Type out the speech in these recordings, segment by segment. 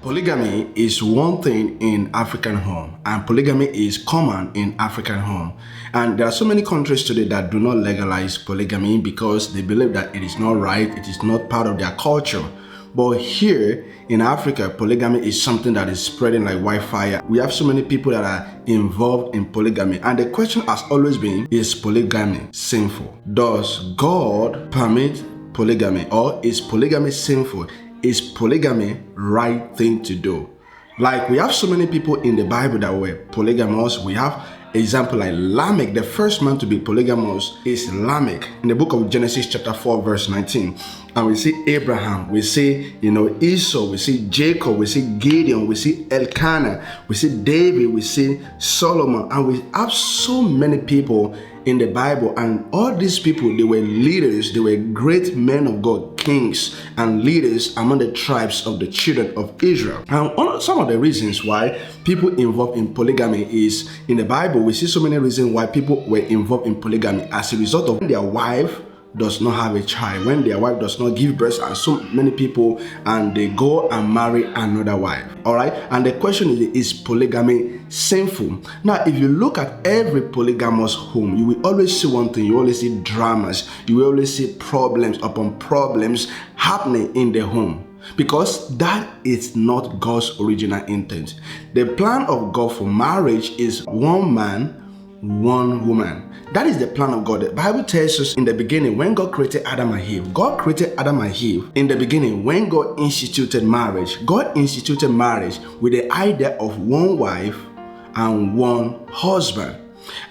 Polygamy is one thing in African home, and polygamy is common in African home. And there are so many countries today that do not legalize polygamy because they believe that it is not right, it is not part of their culture. But here in Africa, polygamy is something that is spreading like wildfire. We have so many people that are involved in polygamy. And the question has always been, is polygamy sinful? Does God permit polygamy, or is polygamy sinful? Is polygamy right thing to do? Like, we have so many people in the Bible that were polygamous. We have example like Lamech. The first man to be polygamous is Lamech in the book of Genesis chapter 4 verse 19. And we see Abraham, we see Esau, we see Jacob, we see Gideon, we see Elkanah, we see David, we see Solomon, and we have so many people in the Bible. And all these people, they were leaders, they were great men of God, kings and leaders among the tribes of the children of Israel. And some of the reasons why people involved in polygamy is, in the Bible we see so many reasons why people were involved in polygamy as a result of their wife does not have a child, when their wife does not give birth, and so many people, and they go and marry another wife. All right, and the question is polygamy sinful? Now, if you look at every polygamous home, you will always see one thing. You always see dramas, you will always see problems upon problems happening in the home, because that is not God's original intent. The plan of God for marriage is one man, one woman. That is the plan of God. The Bible tells us in the beginning, when God created Adam and Eve, God created Adam and Eve in the beginning. When God instituted marriage, God instituted marriage with the idea of one wife and one husband.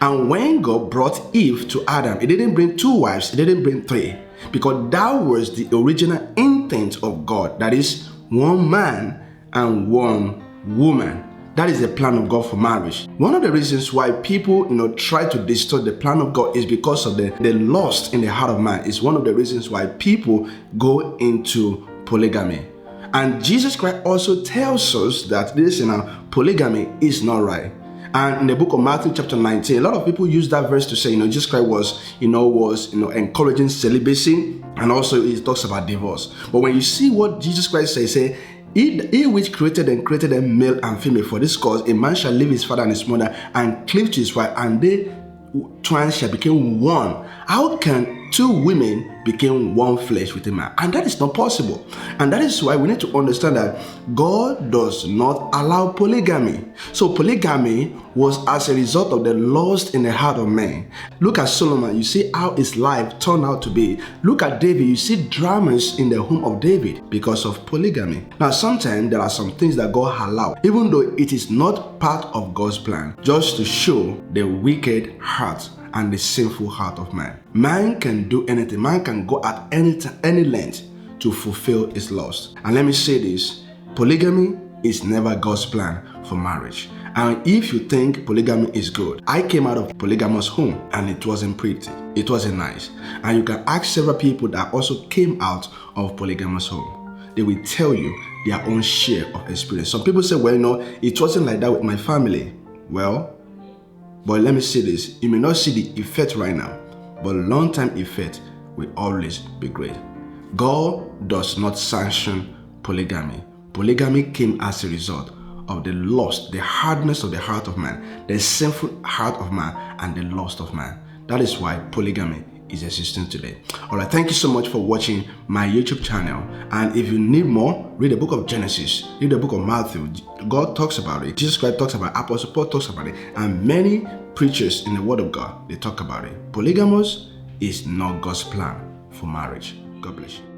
And when God brought Eve to Adam, He didn't bring two wives, He didn't bring three, because that was the original intent of God. That is one man and one woman. That is the plan of God for marriage. One of the reasons why people, try to distort the plan of God is because of the lust in the heart of man. It's one of the reasons why people go into polygamy. And Jesus Christ also tells us that this, polygamy is not right. And in the book of Matthew chapter 19, a lot of people use that verse to say, Jesus Christ was encouraging celibacy, and also he talks about divorce. But when you see what Jesus Christ says, He which created them male and female, for this cause a man shall leave his father and his mother and cleave to his wife, and they twain shall become one. How can two women become one flesh with a man? And that is not possible. And that is why we need to understand that God does not allow polygamy. So polygamy was as a result of the lust in the heart of man. Look at Solomon, you see how his life turned out to be. Look at David, you see dramas in the home of David because of polygamy. Now, sometimes there are some things that God allows, even though it is not part of God's plan, just to show the wicked heart and the sinful heart of man. Man can do anything. Man can go at any length to fulfill his lust. And let me say this, polygamy is never God's plan for marriage. And if you think polygamy is good, I came out of polygamous home and it wasn't pretty. It wasn't nice. And you can ask several people that also came out of polygamous home. They will tell you their own share of experience. Some people say, well, it wasn't like that with my family. Well, but let me say this, you may not see the effect right now, but long-term effect will always be great. God does not sanction polygamy. Polygamy came as a result of the lust, the hardness of the heart of man, the sinful heart of man, and the lust of man. That is why polygamy is existing today. All right, thank you so much for watching my YouTube channel. And if you need more, read the book of Genesis, read the book of Matthew. God talks about it. Jesus Christ talks about it. Apostle Paul talks about it. And many preachers in the Word of God, they talk about it. Polygamous is not God's plan for marriage. God bless you.